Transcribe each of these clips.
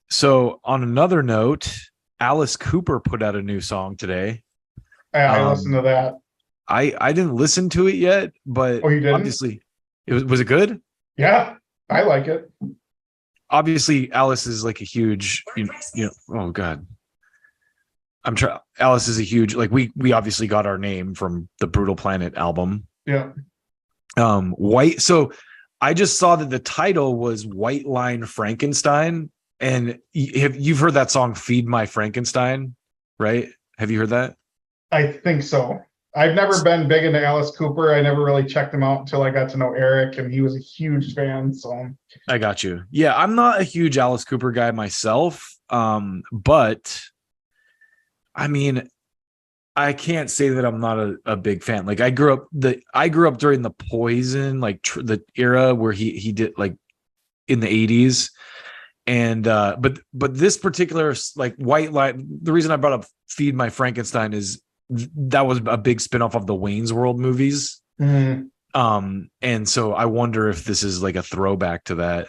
So on another note, Alice Cooper put out a new song today. I listened Um, to that. I didn't listen to it yet, but Oh, you didn't? obviously was it good? Yeah, I like it. Obviously, Alice is like a huge oh god. I'm trying. Alice is a huge like we obviously got our name from the Brutal Planet album. Yeah. White. So I just saw that the title was White Line Frankenstein, and you've heard that song "Feed My Frankenstein," right? Have you heard that? I think so. I've never been big into Alice Cooper. I never really checked him out until I got to know Eric, and he was a huge fan. So, I got you. Yeah, I'm not a huge Alice Cooper guy myself, but I mean, I can't say that I'm not a big fan. Like I grew up during the Poison, like the era where he did like in the 80s. And but this particular like White Line, the reason I brought up Feed My Frankenstein is that was a big spinoff of the Wayne's World movies. mm, And so I wonder if this is like a throwback to that.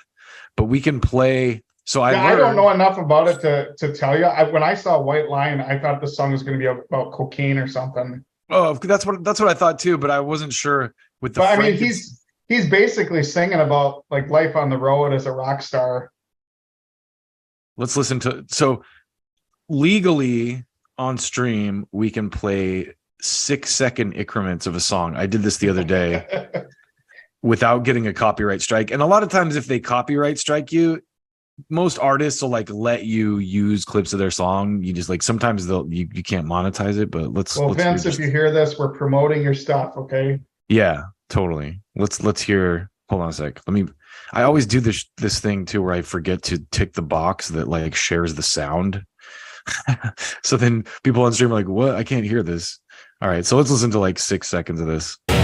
But we can play. So I yeah, I don't learned. know enough about it to tell you. When I saw White Lion, I thought the song was going to be about cocaine or something. Oh, that's what I thought too, but I wasn't sure with the But I mean, Frankenstein. he's basically singing about like life on the road as a rock star. Let's listen to. So legally on stream, we can play 6-second increments of a song. I did this the other day without getting a copyright strike. And a lot of times, if they copyright strike you, most artists will like let you use clips of their song. You just like sometimes you can't monetize it, but Well, let's hear Vince, if just you hear this, we're promoting your stuff, okay? yeah, totally. Let's hear. Hold on a sec. I always do this thing too where I forget to tick the box that like shares the sound. So then people on stream are like, what? I can't hear this. All right, so let's listen to like 6 seconds of this. I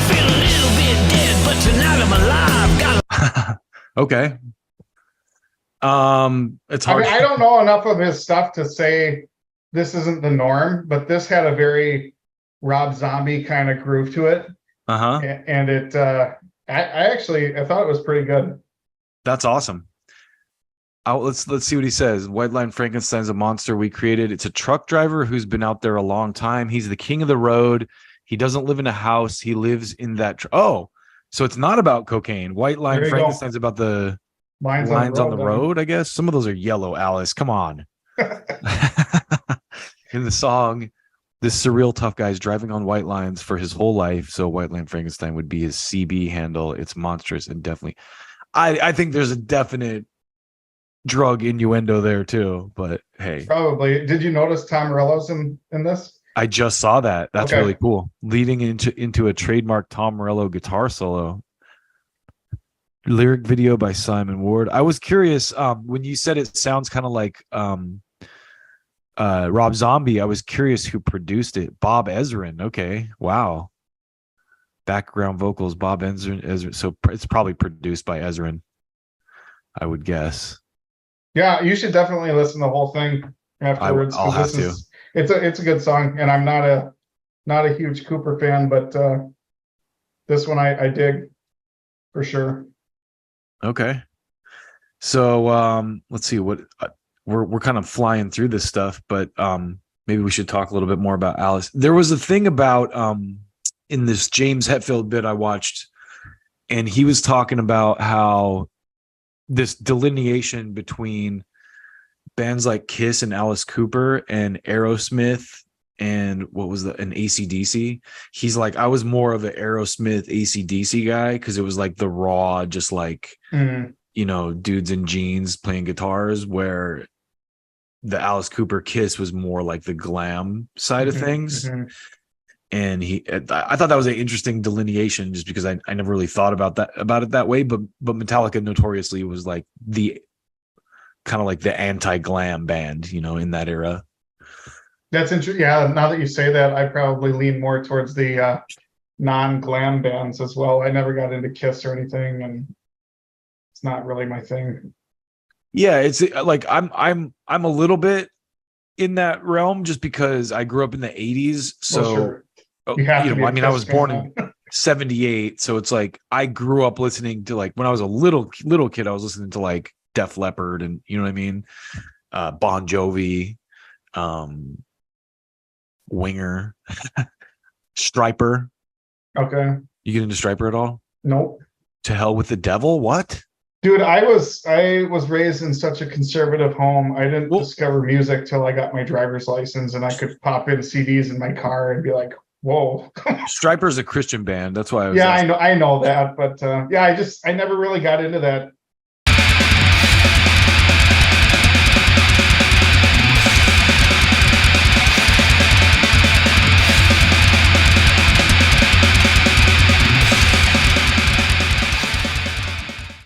feel a little bit dead, but tonight I'm alive. Okay. It's I hard. mean, I don't know enough of his stuff to say this isn't the norm, but this had a very Rob Zombie kind of groove to it. Uh-huh. And it I thought it was pretty good. That's awesome. Let's see what he says. White Line Frankenstein's a monster we created. It's a truck driver who's been out there a long time. He's the king of the road. He doesn't live in a house. He lives in that. Oh, so it's not about cocaine. White Line Frankenstein's about the lines on the road, I guess. Some of those are yellow, Alice. Come on. In the song, this surreal tough guy is driving on white lines for his whole life. So White Line Frankenstein would be his CB handle. It's monstrous and definitely. I think there's a definite drug innuendo there too, but hey, Probably. Did you notice Tom Morello's in this? I just saw that. That's Okay. really cool. Leading into a trademark Tom Morello guitar solo. Lyric video by Simon Ward. I was curious when you said it sounds kind of like Rob Zombie. I was curious who produced it. Bob Ezrin. Okay, wow. Background vocals Bob Ezrin. So it's probably produced by Ezrin, I would guess. Yeah, you should definitely listen to the whole thing afterwards. I'll have to. It's a good song, and I'm not a huge Cooper fan, but this one I dig for sure. Okay. So let's see what we're kind of flying through this stuff, but maybe we should talk a little bit more about Alice. There was a thing about in this James Hetfield bit I watched, and he was talking about how this delineation between bands like Kiss and Alice Cooper and Aerosmith and what was an AC/DC. He's like, I was more of an Aerosmith AC/DC guy because it was like the raw, just like dudes in jeans playing guitars, where the Alice Cooper Kiss was more like the glam side of things. And I thought that was an interesting delineation, just because I never really thought about it that way. But Metallica notoriously was like the kind of like the anti-glam band, in that era. That's interesting. Yeah, now that you say that, I probably lean more towards the non-glam bands as well. I never got into Kiss or anything, and it's not really my thing. Yeah, it's like I'm a little bit in that realm just because I grew up in the 80s. So Well, sure. You have to be I mean, I was Kiss fan, born in huh? 78. So it's like I grew up listening to, like, when I was a little kid, I was listening to like Def Leppard and, you know what I mean? Bon Jovi, Winger, Striper. Okay. You get into Striper at all? Nope. To Hell with the Devil? What? Dude, I was raised in such a conservative home. I didn't discover music till I got my driver's license, and I could pop in CDs in my car and be like, "Whoa!" Striper's a Christian band. That's why I was. Yeah, asking. I know that, but yeah, I never really got into that